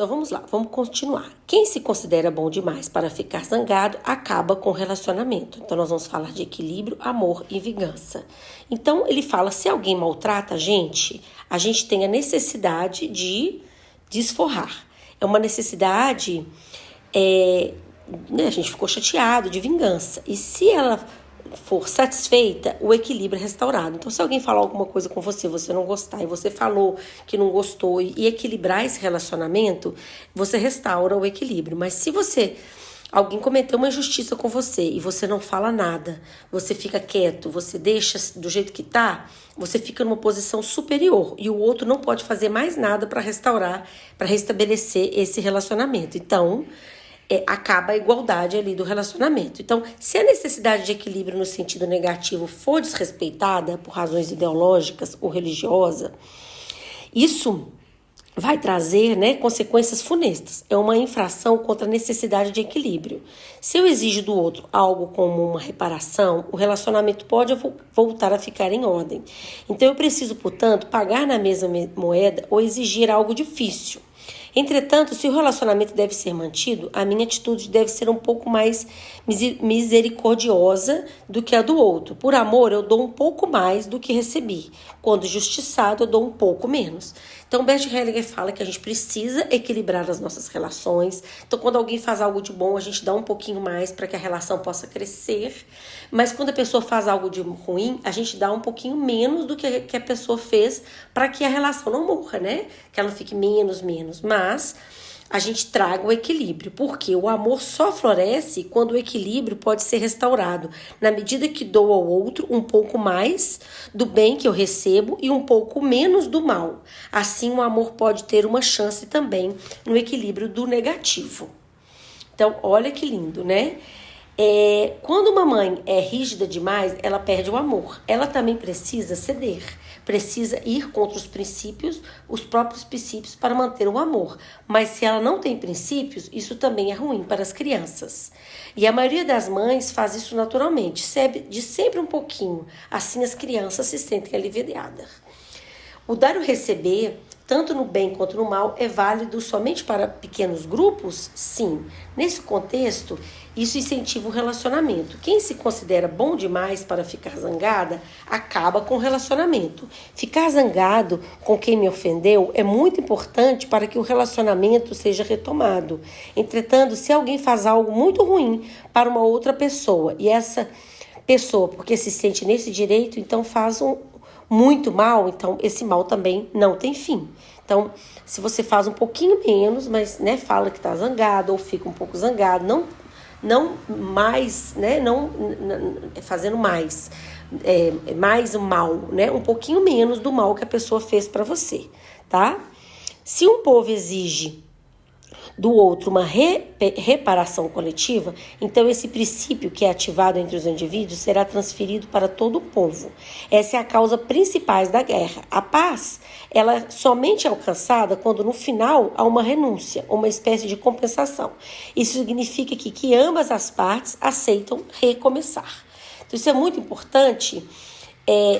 Então vamos lá, vamos continuar. Quem se considera bom demais para ficar zangado acaba com o relacionamento. Então nós vamos falar de equilíbrio, amor e vingança. Então ele fala, se alguém maltrata a gente tem a necessidade de desforrar. É uma necessidade, a gente ficou chateado, de vingança. E se ela for satisfeita, o equilíbrio é restaurado. Então, se alguém falar alguma coisa com você, você não gostar, e você falou que não gostou, e equilibrar esse relacionamento, você restaura o equilíbrio. Mas se alguém cometeu uma injustiça com você e você não fala nada, você fica quieto, você deixa do jeito que tá, você fica numa posição superior e o outro não pode fazer mais nada para restaurar, para restabelecer esse relacionamento. Então, acaba a igualdade ali do relacionamento. Então, se a necessidade de equilíbrio no sentido negativo for desrespeitada por razões ideológicas ou religiosas, isso vai trazer, consequências funestas. É uma infração contra a necessidade de equilíbrio. Se eu exijo do outro algo como uma reparação, o relacionamento pode voltar a ficar em ordem. Então, eu preciso, portanto, pagar na mesma moeda ou exigir algo difícil. Entretanto, se o relacionamento deve ser mantido, a minha atitude deve ser um pouco mais misericordiosa do que a do outro. Por amor, eu dou um pouco mais do que recebi. Quando justiçado, eu dou um pouco menos. Então, Bert Hellinger fala que a gente precisa equilibrar as nossas relações. Então, quando alguém faz algo de bom, a gente dá um pouquinho mais para que a relação possa crescer. Mas quando a pessoa faz algo de ruim, a gente dá um pouquinho menos do que a pessoa fez para que a relação não morra, Que ela fique menos. Mas a gente traga o equilíbrio, porque o amor só floresce quando o equilíbrio pode ser restaurado, na medida que dou ao outro um pouco mais do bem que eu recebo e um pouco menos do mal. Assim, o amor pode ter uma chance também no equilíbrio do negativo. Então, olha que lindo, Quando uma mãe é rígida demais, ela perde o amor. Ela também precisa ceder, precisa ir contra os próprios princípios para manter o amor. Mas se ela não tem princípios, isso também é ruim para as crianças. E a maioria das mães faz isso naturalmente, de sempre um pouquinho. Assim as crianças se sentem aliviadas. O dar e o receber, tanto no bem quanto no mal, é válido somente para pequenos grupos? Sim. Nesse contexto, isso incentiva o relacionamento. Quem se considera bom demais para ficar zangada, acaba com o relacionamento. Ficar zangado com quem me ofendeu é muito importante para que o relacionamento seja retomado. Entretanto, se alguém faz algo muito ruim para uma outra pessoa, e essa pessoa, porque se sente nesse direito, então faz muito mal, então esse mal também não tem fim. Então, se você faz um pouquinho menos, mas fala que está zangado ou fica um pouco zangado, não mais, não fazendo mais, mais o mal, um pouquinho menos do mal que a pessoa fez para você, tá? Se um povo exige do outro uma reparação coletiva, então esse princípio que é ativado entre os indivíduos será transferido para todo o povo. Essa é a causa principal da guerra. A paz, ela somente é alcançada quando no final há uma renúncia, uma espécie de compensação. Isso significa que ambas as partes aceitam recomeçar. Então isso é muito importante.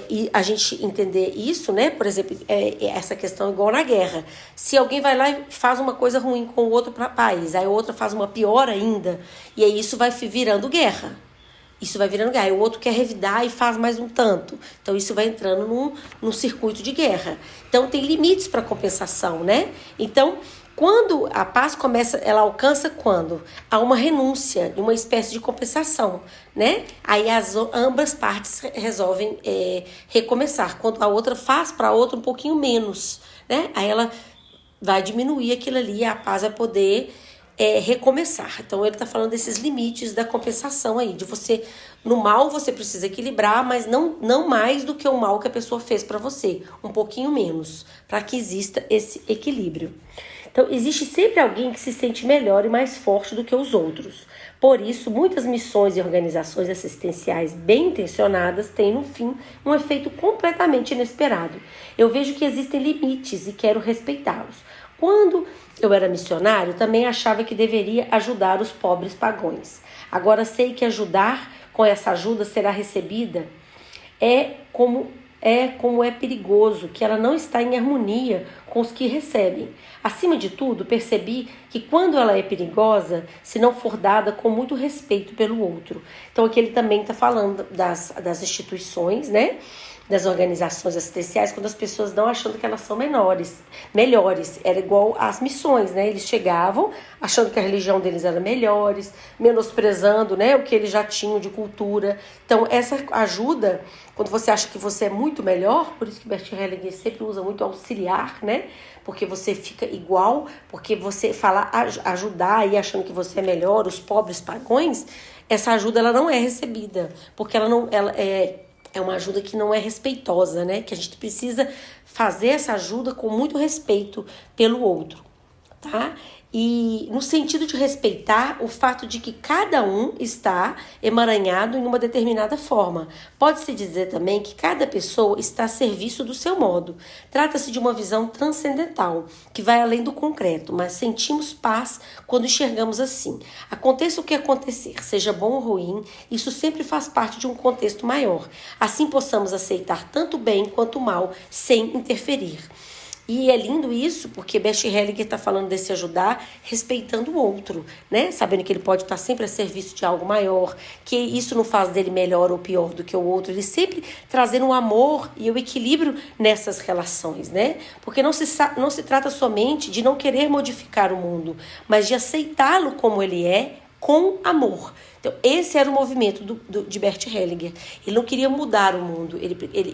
E a gente entender isso, por exemplo, essa questão igual na guerra. Se alguém vai lá e faz uma coisa ruim com o outro país, aí o outro faz uma pior ainda, e aí isso vai virando guerra. Aí o outro quer revidar e faz mais um tanto. Então isso vai entrando num circuito de guerra. Então tem limites para compensação, Então, quando a paz começa, ela alcança quando há uma renúncia, uma espécie de compensação, Aí ambas partes resolvem recomeçar. Quando a outra faz para a outra um pouquinho menos, Aí ela vai diminuir aquilo ali e a paz vai poder recomeçar. Então ele está falando desses limites da compensação aí, de você, no mal você precisa equilibrar, mas não mais do que o mal que a pessoa fez para você, um pouquinho menos, para que exista esse equilíbrio. Então, existe sempre alguém que se sente melhor e mais forte do que os outros. Por isso, muitas missões e organizações assistenciais bem intencionadas têm, no fim, um efeito completamente inesperado. Eu vejo que existem limites e quero respeitá-los. Quando eu era missionário, também achava que deveria ajudar os pobres pagãos. Agora sei que ajudar com essa ajuda será recebida como como é perigoso, que ela não está em harmonia com os que recebem. Acima de tudo, percebi que quando ela é perigosa, se não for dada com muito respeito pelo outro. Então aqui ele também está falando das instituições, né? Das organizações assistenciais, quando as pessoas não achando que elas são melhores. Era igual às missões, né? Eles chegavam achando que a religião deles era melhores, menosprezando, né, o que eles já tinham de cultura. Então, essa ajuda, quando você acha que você é muito melhor, por isso que Bert Hellinger sempre usa muito auxiliar, né? Porque você fica igual, porque você fala ajudar e achando que você é melhor, os pobres pagões, essa ajuda ela não é recebida, porque ela é uma ajuda que não é respeitosa, né? Que a gente precisa fazer essa ajuda com muito respeito pelo outro, tá? E no sentido de respeitar o fato de que cada um está emaranhado em uma determinada forma. Pode-se dizer também que cada pessoa está a serviço do seu modo. Trata-se de uma visão transcendental, que vai além do concreto, mas sentimos paz quando enxergamos assim. Aconteça o que acontecer, seja bom ou ruim, isso sempre faz parte de um contexto maior. Assim possamos aceitar tanto o bem quanto o mal, sem interferir. E é lindo isso, porque Bert Hellinger está falando desse ajudar, respeitando o outro, né? Sabendo que ele pode estar sempre a serviço de algo maior, que isso não faz dele melhor ou pior do que o outro. Ele sempre trazendo o amor e o equilíbrio nessas relações, né? Porque não se trata somente de não querer modificar o mundo, mas de aceitá-lo como ele é, com amor. Então, esse era o movimento de Bert Hellinger. Ele não queria mudar o mundo.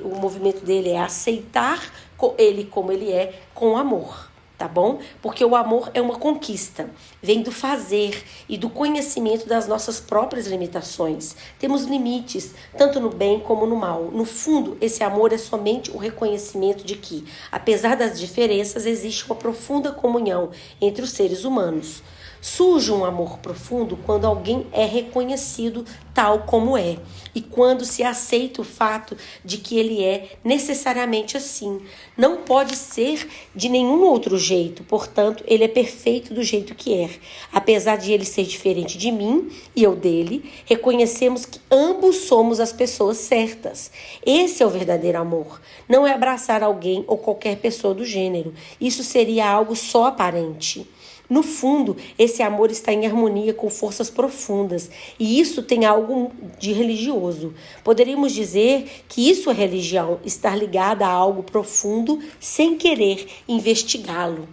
O movimento dele é aceitar ele como ele é, com amor, tá bom? Porque o amor é uma conquista. Vem do fazer e do conhecimento das nossas próprias limitações. Temos limites, tanto no bem como no mal. No fundo, esse amor é somente o reconhecimento de que, apesar das diferenças, existe uma profunda comunhão entre os seres humanos. Surge um amor profundo quando alguém é reconhecido tal como é e quando se aceita o fato de que ele é necessariamente assim. Não pode ser de nenhum outro jeito, portanto, ele é perfeito do jeito que é. Apesar de ele ser diferente de mim e eu dele, reconhecemos que ambos somos as pessoas certas. Esse é o verdadeiro amor. Não é abraçar alguém ou qualquer pessoa do gênero. Isso seria algo só aparente. No fundo, esse amor está em harmonia com forças profundas, e isso tem algo de religioso. Poderíamos dizer que isso é religião, estar ligada a algo profundo sem querer investigá-lo.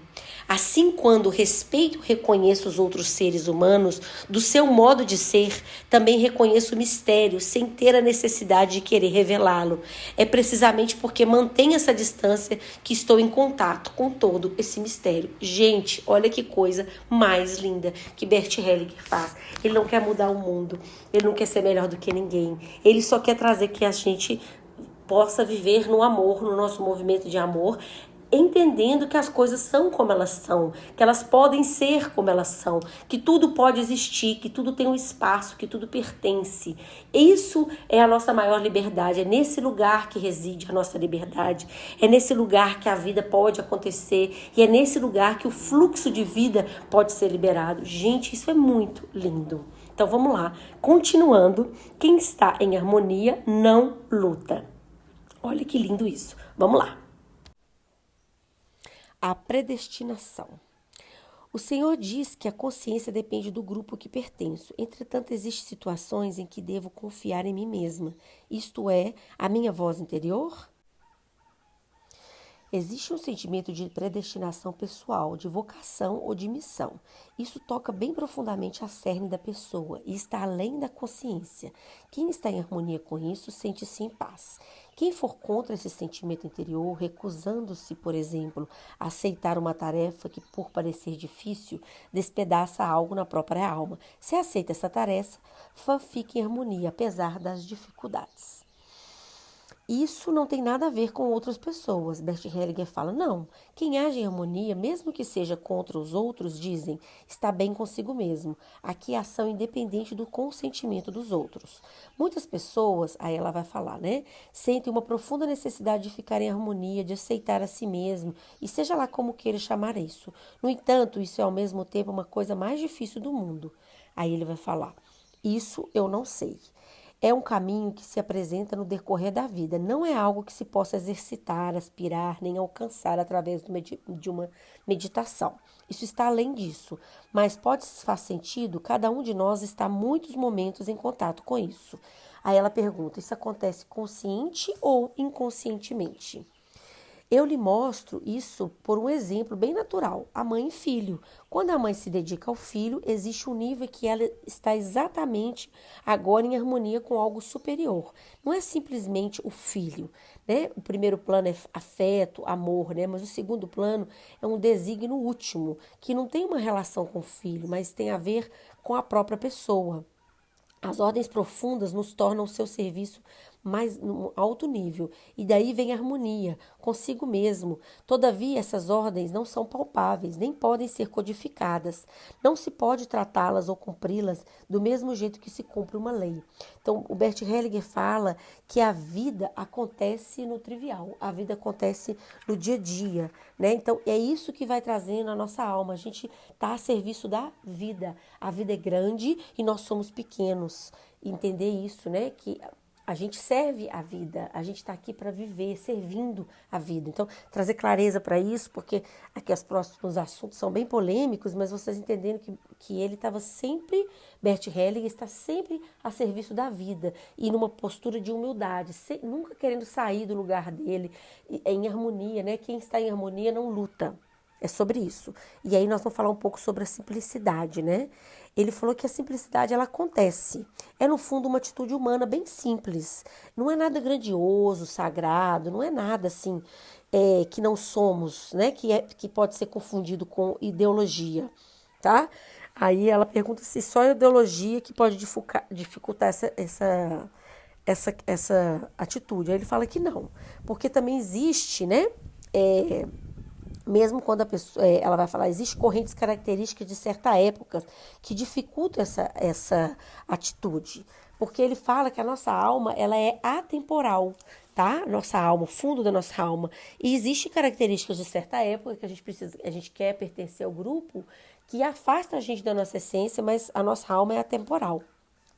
Assim, quando respeito e reconheço os outros seres humanos do seu modo de ser, também reconheço o mistério sem ter a necessidade de querer revelá-lo. É precisamente porque mantenho essa distância que estou em contato com todo esse mistério. Gente, olha que coisa mais linda que Bert Hellinger faz. Ele não quer mudar o mundo, ele não quer ser melhor do que ninguém. Ele só quer trazer que a gente possa viver no amor, no nosso movimento de amor, entendendo que as coisas são como elas são, que elas podem ser como elas são, que tudo pode existir, que tudo tem um espaço, que tudo pertence. Isso é a nossa maior liberdade, é nesse lugar que reside a nossa liberdade, é nesse lugar que a vida pode acontecer e é nesse lugar que o fluxo de vida pode ser liberado. Gente, isso é muito lindo. Então vamos lá, continuando, quem está em harmonia não luta. Olha que lindo isso. Vamos lá. A predestinação. O Senhor diz que a consciência depende do grupo que pertenço. Entretanto, existem situações em que devo confiar em mim mesma. Isto é, a minha voz interior? Existe um sentimento de predestinação pessoal, de vocação ou de missão. Isso toca bem profundamente a cerne da pessoa e está além da consciência. Quem está em harmonia com isso sente-se em paz. Quem for contra esse sentimento interior, recusando-se, por exemplo, a aceitar uma tarefa que, por parecer difícil, despedaça algo na própria alma. Se aceita essa tarefa, fica em harmonia, apesar das dificuldades. Isso não tem nada a ver com outras pessoas. Bert Hellinger fala, não. Quem age em harmonia, mesmo que seja contra os outros, dizem, está bem consigo mesmo. Aqui é ação independente do consentimento dos outros. Muitas pessoas, aí ela vai falar, né? Sentem uma profunda necessidade de ficar em harmonia, de aceitar a si mesmo, e seja lá como queira chamar isso. No entanto, isso é ao mesmo tempo uma coisa mais difícil do mundo. Aí ele vai falar, isso eu não sei. é um caminho que se apresenta no decorrer da vida. Não é algo que se possa exercitar, aspirar, nem alcançar através de uma meditação. Isso está além disso, mas faz sentido, cada um de nós está muitos momentos em contato com isso. Aí ela pergunta, isso acontece consciente ou inconscientemente? Eu lhe mostro isso por um exemplo bem natural, a mãe e filho. Quando a mãe se dedica ao filho, existe um nível que ela está exatamente agora em harmonia com algo superior. Não é simplesmente o filho, né? O primeiro plano é afeto, amor, né? Mas o segundo plano é um desígnio último, que não tem uma relação com o filho, mas tem a ver com a própria pessoa. As ordens profundas nos tornam o seu serviço mais no alto nível, e daí vem a harmonia consigo mesmo. Todavia, essas ordens não são palpáveis, nem podem ser codificadas. Não se pode tratá-las ou cumpri-las do mesmo jeito que se cumpre uma lei. Então, o Bert Hellinger fala que a vida acontece no trivial, a vida acontece no dia a dia, né? Então, é isso que vai trazendo a nossa alma. A gente está a serviço da vida. A vida é grande e nós somos pequenos. Entender isso, né? Que a gente serve a vida, a gente está aqui para viver, servindo a vida. Então, trazer clareza para isso, porque aqui os próximos assuntos são bem polêmicos, mas vocês entendendo que ele estava sempre, Bert Hellinger está sempre a serviço da vida e numa postura de humildade, nunca querendo sair do lugar dele, em harmonia, né? Quem está em harmonia não luta. É sobre isso. E aí nós vamos falar um pouco sobre a simplicidade, né? Ele falou que a simplicidade, ela acontece. É, no fundo, uma atitude humana bem simples. Não é nada grandioso, sagrado, não é nada assim que não somos, né? Que pode ser confundido com ideologia, tá? Aí ela pergunta se só a ideologia que pode dificultar essa atitude. Aí ele fala que não, porque também existe, né? Mesmo quando a pessoa, ela vai falar, existem correntes características de certa época que dificultam essa atitude. Porque ele fala que a nossa alma, ela é atemporal, tá? Nossa alma, o fundo da nossa alma. E existem características de certa época que a gente quer pertencer ao grupo, que afasta a gente da nossa essência, mas a nossa alma é atemporal.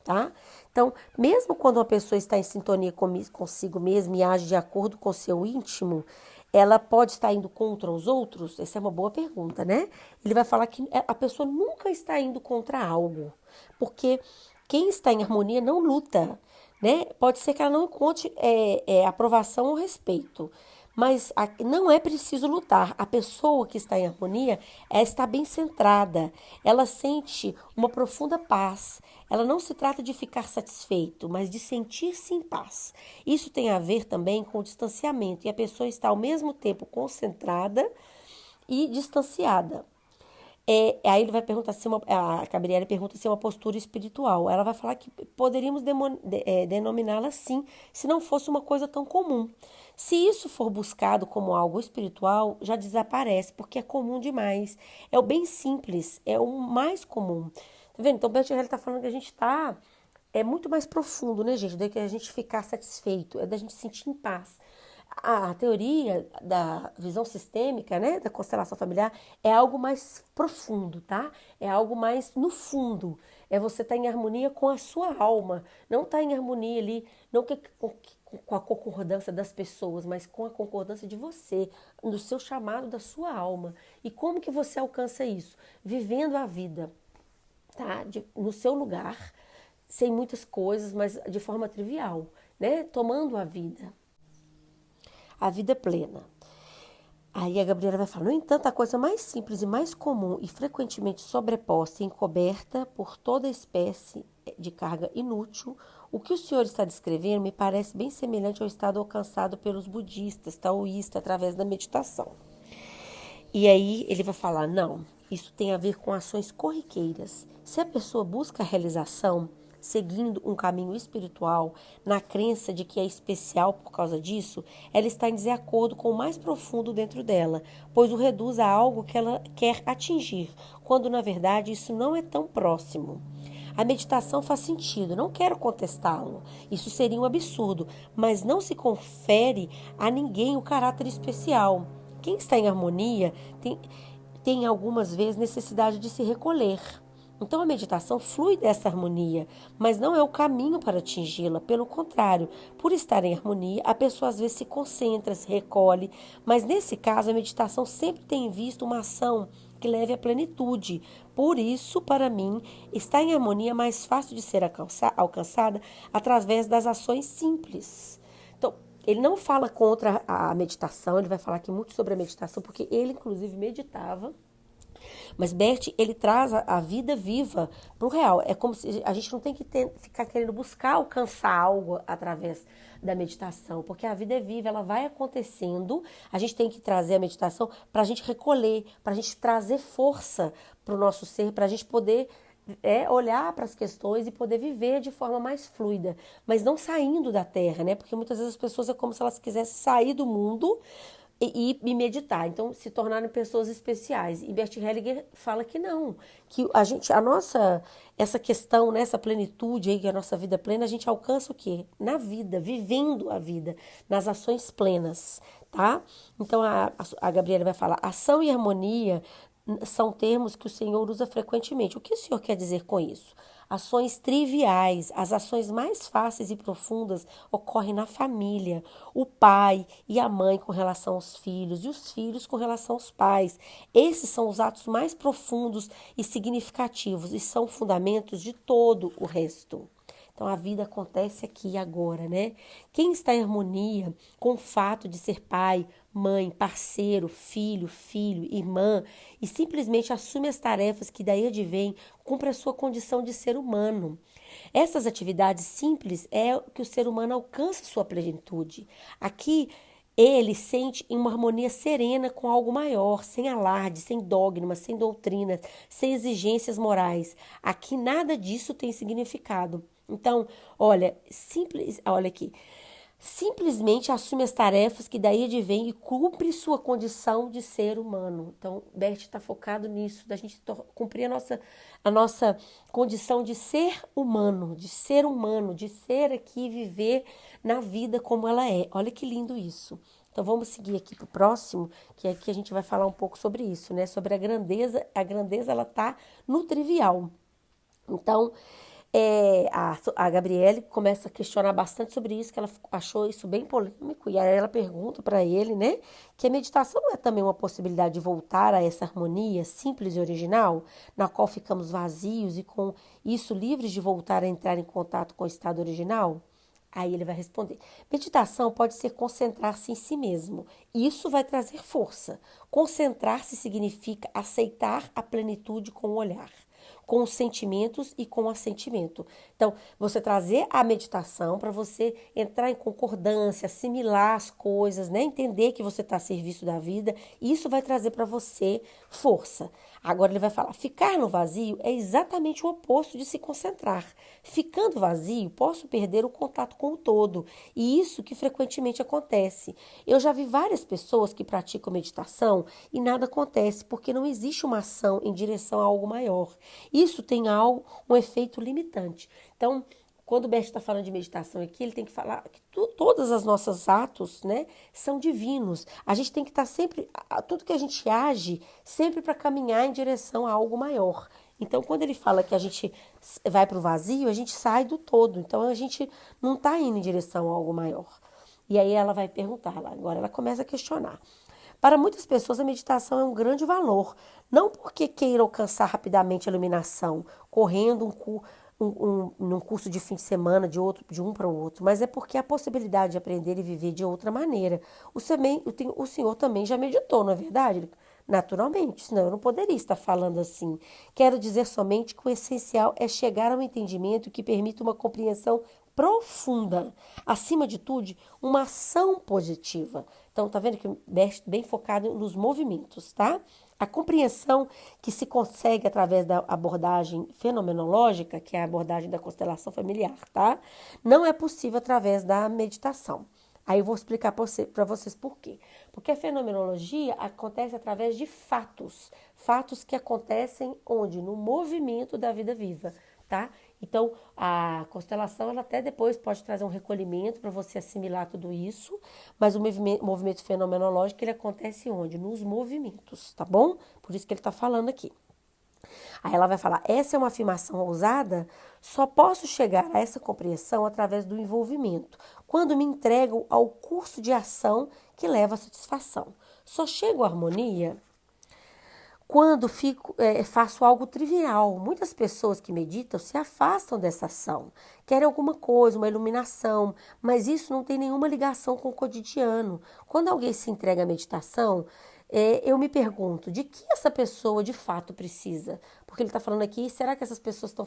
Tá? Então, mesmo quando uma pessoa está em sintonia consigo mesma e age de acordo com o seu íntimo, ela pode estar indo contra os outros? Essa é uma boa pergunta, né? Ele vai falar que a pessoa nunca está indo contra algo, porque quem está em harmonia não luta, né? Pode ser que ela não encontre aprovação ou respeito, mas não é preciso lutar. A pessoa que está em harmonia, está bem centrada, ela sente uma profunda paz. Ela não se trata de ficar satisfeito, mas de sentir-se em paz. Isso tem a ver também com o distanciamento, e a pessoa está ao mesmo tempo concentrada e distanciada. Aí ele vai perguntar a Gabriela pergunta se é uma postura espiritual. Ela vai falar que poderíamos denominá-la assim, se não fosse uma coisa tão comum. Se isso for buscado como algo espiritual, já desaparece, porque é comum demais. É o bem simples, é o mais comum. Tá vendo? Então, o Bert Hellinger está falando que a gente está muito mais profundo, né, gente? Do que a gente ficar satisfeito, é da gente sentir em paz. A teoria da visão sistêmica, né, da constelação familiar, é algo mais profundo, tá? É algo mais no fundo. É você estar em harmonia com a sua alma. Não estar em harmonia ali, não com a concordância das pessoas, mas com a concordância de você, do seu chamado da sua alma. E como que você alcança isso? Vivendo a vida, tá? No seu lugar, sem muitas coisas, mas de forma trivial, né? Tomando a vida plena. Aí a Gabriela vai falar, no entanto, a coisa mais simples e mais comum e frequentemente sobreposta e encoberta por toda espécie de carga inútil, o que o senhor está descrevendo me parece bem semelhante ao estado alcançado pelos budistas, taoístas, através da meditação. E aí ele vai falar, não, isso tem a ver com ações corriqueiras. Se a pessoa busca a realização, seguindo um caminho espiritual, na crença de que é especial por causa disso, ela está em desacordo com o mais profundo dentro dela, pois o reduz a algo que ela quer atingir, quando na verdade isso não é tão próximo. A meditação faz sentido, não quero contestá-lo, isso seria um absurdo, mas não se confere a ninguém o caráter especial. Quem está em harmonia tem algumas vezes necessidade de se recolher, Então a meditação flui dessa harmonia, mas não é o caminho para atingi-la. Pelo contrário, por estar em harmonia, a pessoa às vezes se concentra, se recolhe, mas nesse caso a meditação sempre tem em vista uma ação que leve à plenitude. Por isso, para mim, estar em harmonia é mais fácil de ser alcançada através das ações simples. Então, ele não fala contra a meditação, ele vai falar aqui muito sobre a meditação, porque ele, inclusive, meditava. Mas Bert, ele traz a vida viva para o real. É como se a gente não tem que ficar querendo buscar alcançar algo através da meditação, porque a vida é viva, ela vai acontecendo. A gente tem que trazer a meditação para a gente recolher, para a gente trazer força para o nosso ser, para a gente poder olhar para as questões e poder viver de forma mais fluida, mas não saindo da terra, né? Porque muitas vezes as pessoas é como se elas quisessem sair do mundo e meditar, então se tornarem pessoas especiais. E Bert Hellinger fala que não, que essa questão, né, essa plenitude aí, que é a nossa vida plena, a gente alcança o quê? Na vida, vivendo a vida, nas ações plenas, tá? Então a Gabriela vai falar, ação e harmonia são termos que o Senhor usa frequentemente. O que o Senhor quer dizer com isso? Ações triviais, as ações mais fáceis e profundas ocorrem na família. O pai e a mãe com relação aos filhos e os filhos com relação aos pais. Esses são os atos mais profundos e significativos e são fundamentos de todo o resto. Então a vida acontece aqui e agora, né? Quem está em harmonia com o fato de ser pai, mãe, parceiro, filho, irmã e simplesmente assume as tarefas que daí advém, cumpre a sua condição de ser humano. Essas atividades simples é que o ser humano alcança sua plenitude. Aqui ele sente em uma harmonia serena com algo maior, sem alarde, sem dogmas, sem doutrinas, sem exigências morais. Aqui nada disso tem significado. Então, olha, olha aqui. Simplesmente assume as tarefas que daí advém e cumpre sua condição de ser humano. Então, Bert está focado nisso, da gente cumprir a nossa condição de ser humano, de ser aqui e viver na vida como ela é. Olha que lindo isso. Então, vamos seguir aqui para o próximo, que aqui a gente vai falar um pouco sobre isso, né? Sobre a grandeza. A grandeza, ela está no trivial. Então, a Gabriele começa a questionar bastante sobre isso, que ela achou isso bem polêmico, e aí ela pergunta para ele, né, que a meditação não é também uma possibilidade de voltar a essa harmonia simples e original, na qual ficamos vazios e com isso livres de voltar a entrar em contato com o estado original? Aí ele vai responder: meditação pode ser concentrar-se em si mesmo. Isso vai trazer força. Concentrar-se significa aceitar a plenitude com o olhar, com os sentimentos e com o assentimento. Então, você trazer a meditação para você entrar em concordância, assimilar as coisas, né? Entender que você está a serviço da vida, isso vai trazer para você força. Agora ele vai falar, ficar no vazio é exatamente o oposto de se concentrar. Ficando vazio, posso perder o contato com o todo. E isso que frequentemente acontece. Eu já vi várias pessoas que praticam meditação e nada acontece, porque não existe uma ação em direção a algo maior. Isso tem um efeito limitante. Então, quando o Bert está falando de meditação aqui, ele tem que falar que todos os nossos atos, né, são divinos. A gente tem que estar sempre, tudo que a gente age, sempre para caminhar em direção a algo maior. Então, quando ele fala que a gente vai para o vazio, a gente sai do todo. Então, a gente não está indo em direção a algo maior. E aí ela vai perguntar, agora ela começa a questionar. Para muitas pessoas, a meditação é um grande valor, não porque queira alcançar rapidamente a iluminação, correndo num curso de fim de semana de um para o outro, mas é porque a possibilidade de aprender e viver de outra maneira. O senhor também já meditou, não é verdade? Naturalmente, senão eu não poderia estar falando assim. Quero dizer somente que o essencial é chegar a um entendimento que permita uma compreensão profunda. Acima de tudo, uma ação positiva. Então, tá vendo que bem focado nos movimentos, tá? A compreensão que se consegue através da abordagem fenomenológica, que é a abordagem da constelação familiar, tá? Não é possível através da meditação. Aí eu vou explicar para vocês por quê. Porque a fenomenologia acontece através de fatos. Fatos que acontecem onde? No movimento da vida viva, tá? Então, a constelação, ela até depois pode trazer um recolhimento para você assimilar tudo isso, mas o movimento fenomenológico, ele acontece onde? Nos movimentos, tá bom? Por isso que ele está falando aqui. Aí ela vai falar, essa é uma afirmação ousada? Só posso chegar a essa compreensão através do envolvimento, quando me entrego ao curso de ação que leva à satisfação. Só chego à harmonia quando faço algo trivial. Muitas pessoas que meditam se afastam dessa ação, querem alguma coisa, uma iluminação, mas isso não tem nenhuma ligação com o cotidiano. Quando alguém se entrega à meditação, eu me pergunto, de que essa pessoa de fato precisa? Porque ele está falando aqui, será que essas pessoas estão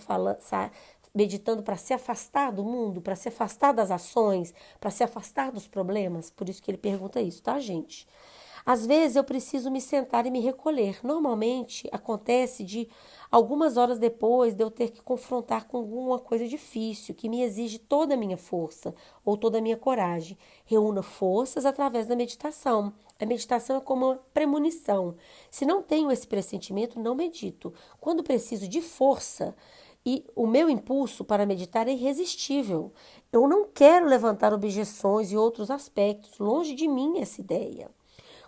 meditando para se afastar do mundo, para se afastar das ações, para se afastar dos problemas? Por isso que ele pergunta isso, tá, gente? Às vezes eu preciso me sentar e me recolher. Normalmente acontece de algumas horas depois de eu ter que confrontar com alguma coisa difícil, que me exige toda a minha força ou toda a minha coragem. Reúno forças através da meditação. A meditação é como uma premonição. Se não tenho esse pressentimento, não medito. Quando preciso de força, e o meu impulso para meditar é irresistível. Eu não quero levantar objeções e outros aspectos. Longe de mim essa ideia.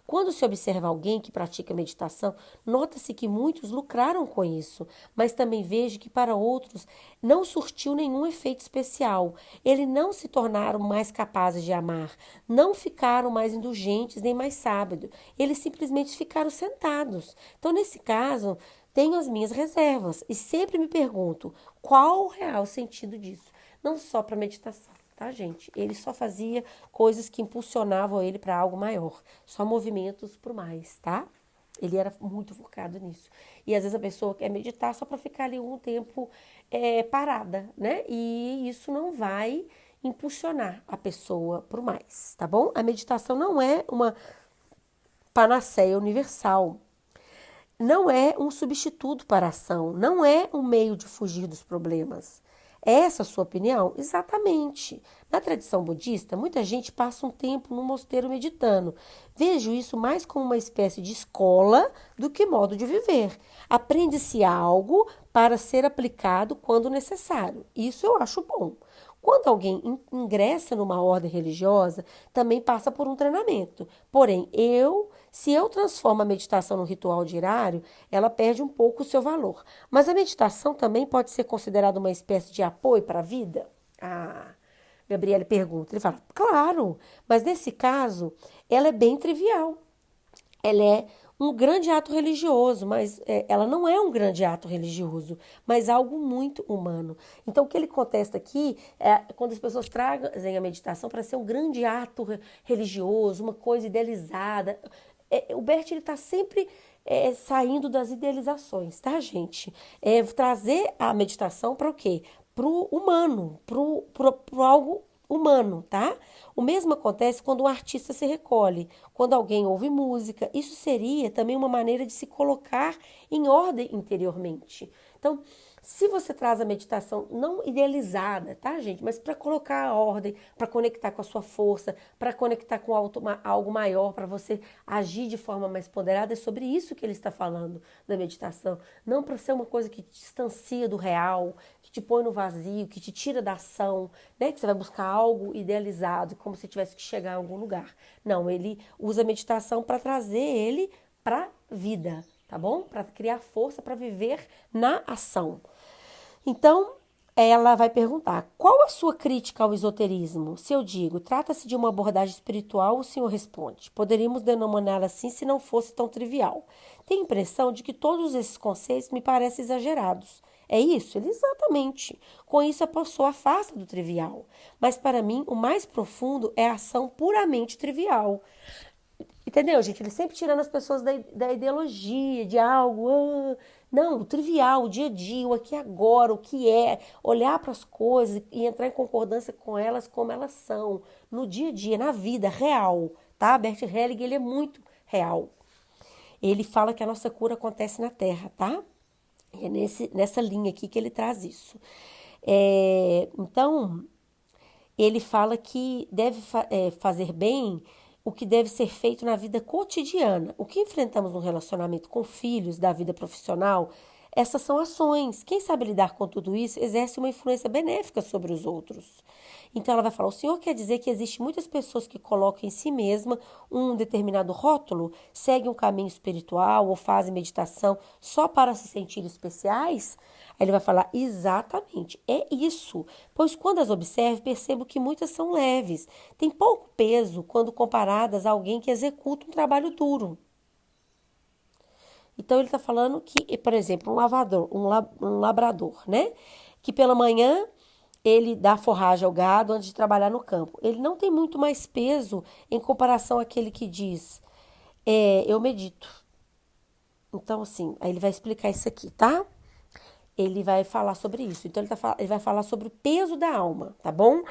Quando se observa alguém que pratica meditação, nota-se que muitos lucraram com isso, mas também vejo que para outros não surtiu nenhum efeito especial. Eles não se tornaram mais capazes de amar, não ficaram mais indulgentes nem mais sábios. Eles simplesmente ficaram sentados. Então, nesse caso, tenho as minhas reservas e sempre me pergunto qual o real sentido disso, não só para meditação. Tá, gente? Ele só fazia coisas que impulsionavam ele para algo maior, só movimentos pro mais, tá? Ele era muito focado nisso. E às vezes a pessoa quer meditar só para ficar ali um tempo parada, né? E isso não vai impulsionar a pessoa pro mais, tá bom? A meditação não é uma panaceia universal. Não é um substituto para a ação, não é um meio de fugir dos problemas. É essa a sua opinião? Exatamente. Na tradição budista, muita gente passa um tempo no mosteiro meditando. Vejo isso mais como uma espécie de escola do que modo de viver. Aprende-se algo para ser aplicado quando necessário. Isso eu acho bom. Quando alguém ingressa numa ordem religiosa, também passa por um treinamento. Porém, se eu transformo a meditação num ritual diário, ela perde um pouco o seu valor. Mas a meditação também pode ser considerada uma espécie de apoio para a vida? Gabriele pergunta. Ele fala, claro, mas nesse caso, ela é bem trivial. Ela é um grande ato religioso, mas ela não é um grande ato religioso, mas algo muito humano. Então, o que ele contesta aqui é quando as pessoas trazem a meditação para ser um grande ato religioso, uma coisa idealizada. O Bert está sempre saindo das idealizações, tá, gente? Trazer a meditação para o quê? Para o humano, para algo humano, tá? O mesmo acontece quando um artista se recolhe, quando alguém ouve música. Isso seria também uma maneira de se colocar em ordem interiormente. Então, se você traz a meditação não idealizada, tá, gente? Mas para colocar a ordem, para conectar com a sua força, para conectar com algo maior, para você agir de forma mais ponderada, é sobre isso que ele está falando da meditação. Não para ser uma coisa que te distancia do real, que te põe no vazio, que te tira da ação, né? Que você vai buscar algo idealizado, como se tivesse que chegar a algum lugar. Não, ele usa a meditação para trazer ele para a vida, tá bom? Para criar força para viver na ação. Então, ela vai perguntar, qual a sua crítica ao esoterismo? Se eu digo, trata-se de uma abordagem espiritual, o senhor responde, poderíamos denominá-la assim se não fosse tão trivial. Tenho a impressão de que todos esses conceitos me parecem exagerados. É isso? Ele, exatamente. Com isso, a pessoa afasta do trivial. Mas, para mim, o mais profundo é a ação puramente trivial. Entendeu, gente? Ele sempre tirando as pessoas da ideologia, de algo. Não, o trivial, o dia a dia, o aqui e agora, o que é. Olhar para as coisas e entrar em concordância com elas como elas são. No dia a dia, na vida real. Tá? Bert Hellinger, ele é muito real. Ele fala que a nossa cura acontece na Terra, tá? É nessa linha aqui que ele traz isso. Então, ele fala que deve fazer bem o que deve ser feito na vida cotidiana. O que enfrentamos no relacionamento com filhos, da vida profissional, essas são ações. Quem sabe lidar com tudo isso exerce uma influência benéfica sobre os outros. Então ela vai falar, o senhor quer dizer que existe muitas pessoas que colocam em si mesma um determinado rótulo, seguem um caminho espiritual ou fazem meditação só para se sentir especiais? Aí ele vai falar, exatamente, é isso. Pois quando as observo, percebo que muitas são leves, têm pouco peso quando comparadas a alguém que executa um trabalho duro. Então ele está falando que, por exemplo, um labrador, né? Que pela manhã ele dá forragem ao gado antes de trabalhar no campo. Ele não tem muito mais peso em comparação àquele que diz, eu medito. Então, assim, aí ele vai explicar isso aqui, tá? Ele vai falar sobre isso. Então, ele vai falar sobre o peso da alma, tá bom?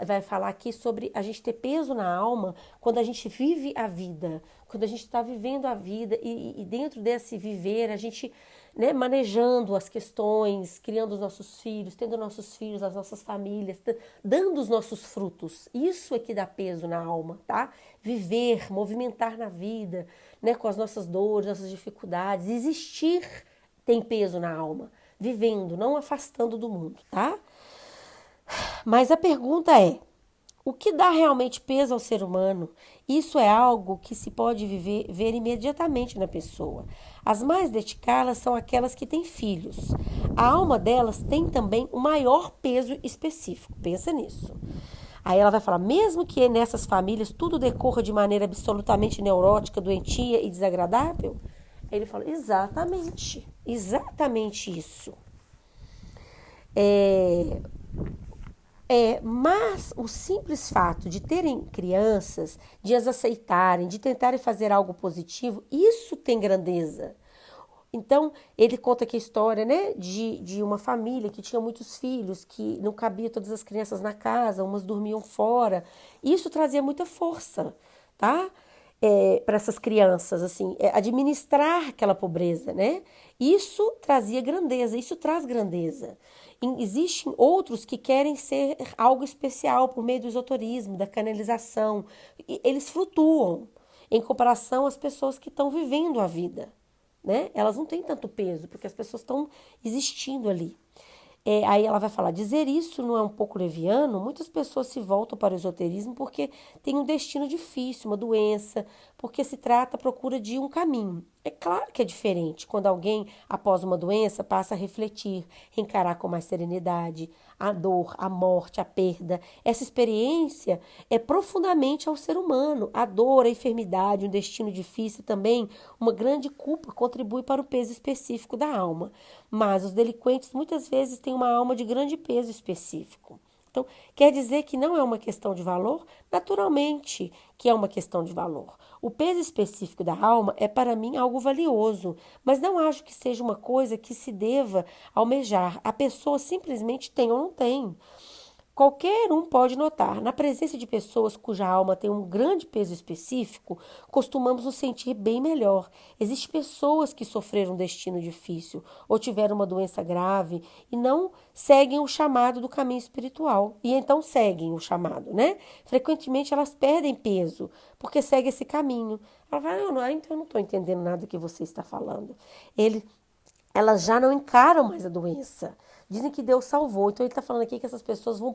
Vai falar aqui sobre a gente ter peso na alma quando a gente vive a vida, quando a gente está vivendo a vida e dentro desse viver, a gente, né, manejando as questões, criando os nossos filhos, tendo nossos filhos, as nossas famílias, dando os nossos frutos. Isso é que dá peso na alma, tá? Viver, movimentar na vida, né, com as nossas dores, nossas dificuldades, existir tem peso na alma, vivendo, não afastando do mundo, tá? Mas a pergunta é, o que dá realmente peso ao ser humano? Isso é algo que se pode ver imediatamente na pessoa. As mais dedicadas são aquelas que têm filhos. A alma delas tem também um maior peso específico. Pensa nisso. Aí ela vai falar, mesmo que nessas famílias tudo decorra de maneira absolutamente neurótica, doentia e desagradável, ele fala, exatamente isso. Mas o simples fato de terem crianças, de as aceitarem, de tentarem fazer algo positivo, isso tem grandeza. Então, ele conta aqui a história, né, de uma família que tinha muitos filhos, que não cabia todas as crianças na casa, umas dormiam fora. Isso trazia muita força, tá? Para essas crianças, assim, administrar aquela pobreza, né? Isso trazia grandeza, isso traz grandeza. Existem outros que querem ser algo especial por meio do esoterismo, da canalização. E eles flutuam em comparação às pessoas que estão vivendo a vida, né? Elas não têm tanto peso, porque as pessoas estão existindo ali. Aí ela vai falar, dizer isso não é um pouco leviano? Muitas pessoas se voltam para o esoterismo porque tem um destino difícil, uma doença, porque se trata, procura de um caminho. É claro que é diferente quando alguém, após uma doença, passa a refletir, encarar com mais serenidade a dor, a morte, a perda. Essa experiência é profundamente ao ser humano. A dor, a enfermidade, um destino difícil também, uma grande culpa contribui para o peso específico da alma. Mas os delinquentes muitas vezes têm uma alma de grande peso específico. Então, quer dizer que não é uma questão de valor? Naturalmente que é uma questão de valor. O peso específico da alma é para mim algo valioso, mas não acho que seja uma coisa que se deva almejar. A pessoa simplesmente tem ou não tem. Qualquer um pode notar, na presença de pessoas cuja alma tem um grande peso específico, costumamos nos sentir bem melhor. Existem pessoas que sofreram um destino difícil ou tiveram uma doença grave e não seguem o chamado do caminho espiritual. E então seguem o chamado, né? Frequentemente elas perdem peso porque seguem esse caminho. Ela fala, então eu não estou entendendo nada que você está falando. Elas já não encaram mais a doença. Dizem que Deus salvou. Então ele está falando aqui que essas pessoas vão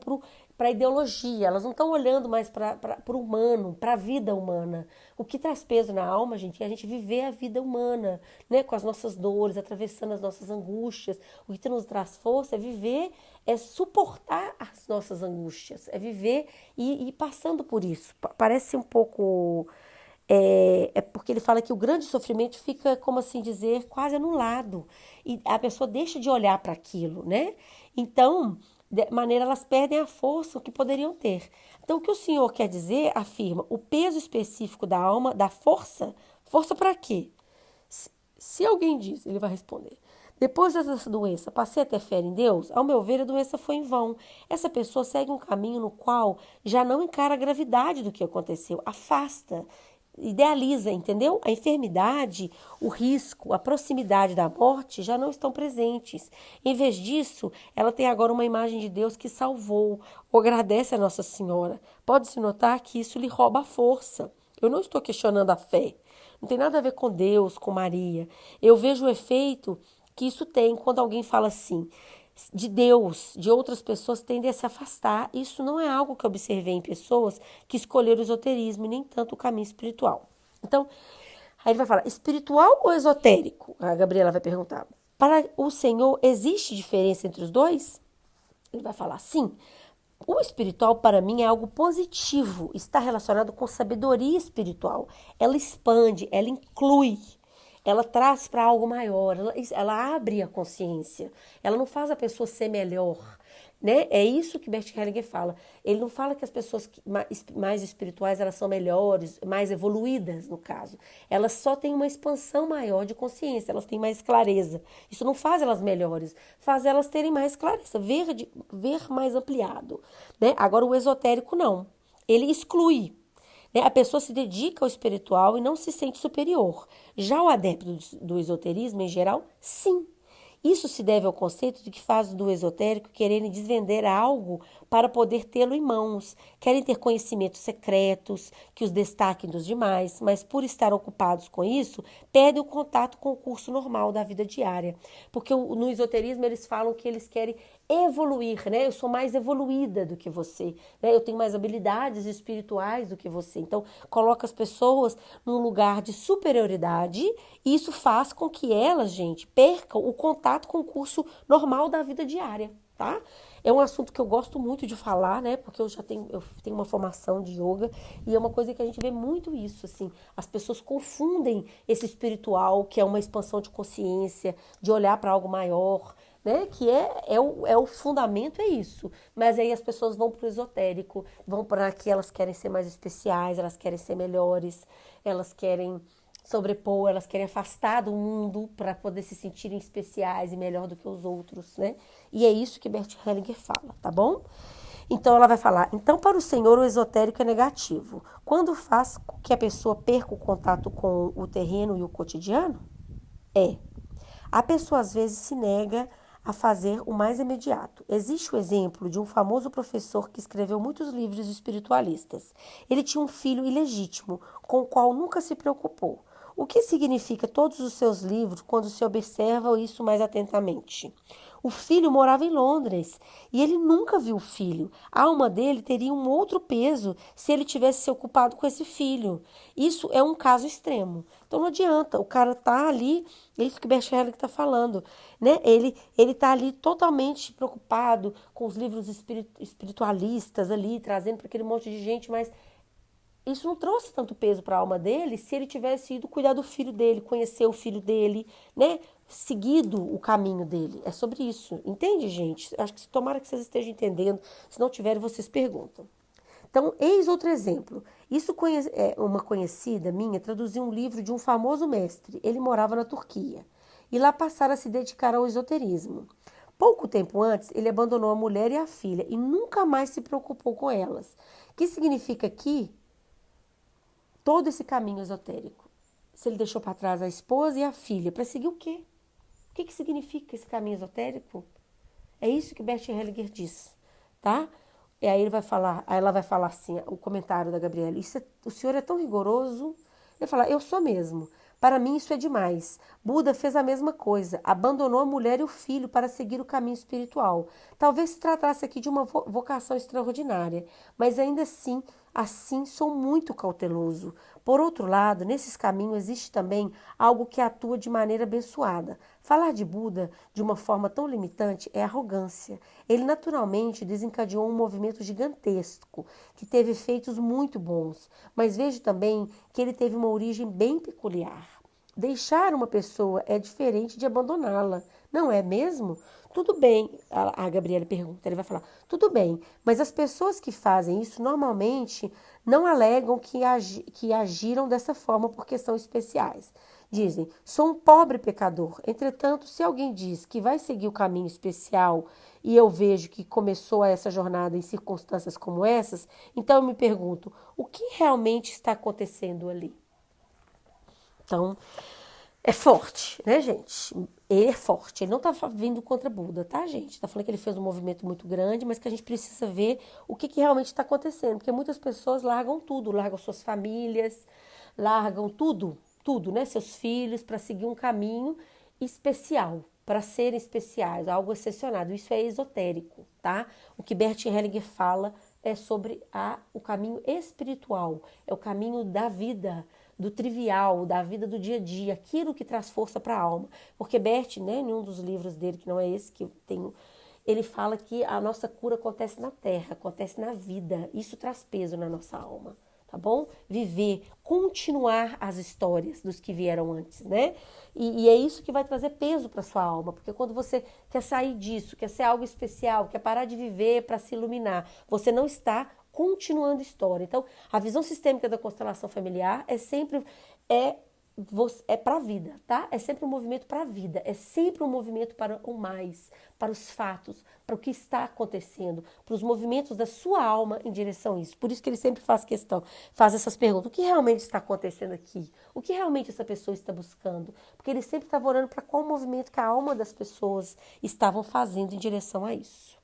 para a ideologia. Elas não estão olhando mais para o humano, para a vida humana. O que traz peso na alma, gente, é a gente viver a vida humana, né? Com as nossas dores, atravessando as nossas angústias. O que nos traz força é viver, é suportar as nossas angústias. É viver e ir passando por isso. Parece um pouco... porque ele fala que o grande sofrimento fica, como assim dizer, quase anulado. E a pessoa deixa de olhar para aquilo, né? Então, de maneira elas perdem a força que poderiam ter. Então, o que o Senhor quer dizer, afirma, o peso específico da alma, da força, força para quê? Se alguém diz, ele vai responder, depois dessa doença, passei a ter fé em Deus? Ao meu ver, a doença foi em vão. Essa pessoa segue um caminho no qual já não encara a gravidade do que aconteceu, afasta, idealiza, entendeu? A enfermidade, o risco, a proximidade da morte já não estão presentes. Em vez disso, ela tem agora uma imagem de Deus que salvou, ou agradece a Nossa Senhora. Pode-se notar que isso lhe rouba a força. Eu não estou questionando a fé. Não tem nada a ver com Deus, com Maria. Eu vejo o efeito que isso tem quando alguém fala assim, de Deus, de outras pessoas, tendem a se afastar. Isso não é algo que eu observei em pessoas que escolheram o esoterismo e nem tanto o caminho espiritual. Então, aí ele vai falar, espiritual ou esotérico? A Gabriela vai perguntar. Para o Senhor, existe diferença entre os dois? Ele vai falar, sim. O espiritual, para mim, é algo positivo. Está relacionado com sabedoria espiritual. Ela expande, ela inclui. Ela traz para algo maior. Ela abre a consciência. Ela não faz a pessoa ser melhor. Né? É isso que Bert Hellinger fala. Ele não fala que as pessoas mais espirituais elas são melhores, mais evoluídas, no caso. Elas só têm uma expansão maior de consciência, elas têm mais clareza. Isso não faz elas melhores, faz elas terem mais clareza, ver mais ampliado. Né? Agora, o esotérico não. Ele exclui. Né? A pessoa se dedica ao espiritual e não se sente superior. Já o adepto do esoterismo, em geral, sim. Isso se deve ao conceito de que faz do esotérico quererem desvender algo para poder tê-lo em mãos. Querem ter conhecimentos secretos que os destaquem dos demais, mas por estar ocupados com isso, perdem o contato com o curso normal da vida diária. Porque no esoterismo eles falam que eles querem evoluir, né? Eu sou mais evoluída do que você, né? Eu tenho mais habilidades espirituais do que você. Então, coloca as pessoas num lugar de superioridade e isso faz com que elas, gente, percam o contato com o curso normal da vida diária, tá? É um assunto que eu gosto muito de falar, né? Porque eu tenho uma formação de yoga e é uma coisa que a gente vê muito isso, assim. As pessoas confundem esse espiritual, que é uma expansão de consciência, de olhar para algo maior, né? Que é o fundamento, é isso. Mas aí as pessoas vão para o esotérico, vão para que elas querem ser mais especiais, elas querem ser melhores, elas querem sobrepor, elas querem afastar do mundo para poder se sentirem especiais e melhor do que os outros, né? E é isso que Bert Hellinger fala, tá bom? Então ela vai falar, então para o Senhor o esotérico é negativo. Quando faz que a pessoa perca o contato com o terreno e o cotidiano? É. A pessoa às vezes se nega a fazer o mais imediato. Existe o exemplo de um famoso professor que escreveu muitos livros espiritualistas. Ele tinha um filho ilegítimo, com o qual nunca se preocupou. O que significa todos os seus livros quando se observa isso mais atentamente? O filho morava em Londres e ele nunca viu o filho. A alma dele teria um outro peso se ele tivesse se ocupado com esse filho. Isso é um caso extremo. Então não adianta, o cara tá ali, é isso que o Bert Hellinger está falando, né? Ele tá ali totalmente preocupado com os livros espiritualistas ali, trazendo para aquele monte de gente, mas isso não trouxe tanto peso para a alma dele se ele tivesse ido cuidar do filho dele, conhecer o filho dele, né? Seguido o caminho dele. É sobre isso. Entende, gente? Acho que tomara que vocês estejam entendendo. Se não tiverem, vocês perguntam. Então, eis outro exemplo. Uma conhecida minha traduziu um livro de um famoso mestre. Ele morava na Turquia. E lá passaram a se dedicar ao esoterismo. Pouco tempo antes, ele abandonou a mulher e a filha e nunca mais se preocupou com elas. O que significa que todo esse caminho esotérico, se ele deixou para trás a esposa e a filha, para seguir o quê? O que significa esse caminho esotérico? É isso que Bert Hellinger diz, tá? E aí ela vai falar assim, o comentário da Gabriela, o senhor é tão rigoroso. Ele fala, eu sou mesmo. Para mim isso é demais. Buda fez a mesma coisa, abandonou a mulher e o filho para seguir o caminho espiritual. Talvez se tratasse aqui de uma vocação extraordinária, mas ainda assim sou muito cauteloso. Por outro lado, nesses caminhos existe também algo que atua de maneira abençoada. Falar de Buda de uma forma tão limitante é arrogância. Ele naturalmente desencadeou um movimento gigantesco, que teve efeitos muito bons, mas vejo também que ele teve uma origem bem peculiar. Deixar uma pessoa é diferente de abandoná-la, não é mesmo? Tudo bem, a Gabriela pergunta, ele vai falar, tudo bem, mas as pessoas que fazem isso normalmente não alegam que agiram dessa forma porque são especiais. Dizem, sou um pobre pecador. Entretanto, se alguém diz que vai seguir o caminho especial e eu vejo que começou essa jornada em circunstâncias como essas, então eu me pergunto, o que realmente está acontecendo ali? Então, é forte, né, gente? Ele é forte, ele não tá vindo contra Buda, tá, gente? Tá falando que ele fez um movimento muito grande, mas que a gente precisa ver o que realmente está acontecendo, porque muitas pessoas largam tudo, largam suas famílias, largam tudo, né, seus filhos, para seguir um caminho especial. para serem especiais, algo excepcional. Isso é esotérico, tá? O que Bert Hellinger fala é sobre o caminho espiritual, é o caminho da vida, do trivial, da vida do dia a dia, aquilo que traz força para a alma. Porque Bert, né, em um dos livros dele, que não é esse que eu tenho, ele fala que a nossa cura acontece na terra, acontece na vida. Isso traz peso na nossa alma, tá bom? Viver, continuar as histórias dos que vieram antes, né? E é isso que vai trazer peso para sua alma, porque quando você quer sair disso, quer ser algo especial, quer parar de viver para se iluminar, você não está continuando história. Então, a visão sistêmica da constelação familiar é sempre para a vida, tá? É sempre um movimento para a vida, é sempre um movimento para o mais, para os fatos, para o que está acontecendo, para os movimentos da sua alma em direção a isso. Por isso que ele sempre faz questão, faz essas perguntas: o que realmente está acontecendo aqui? O que realmente essa pessoa está buscando? Porque ele sempre estava orando para qual movimento que a alma das pessoas estavam fazendo em direção a isso.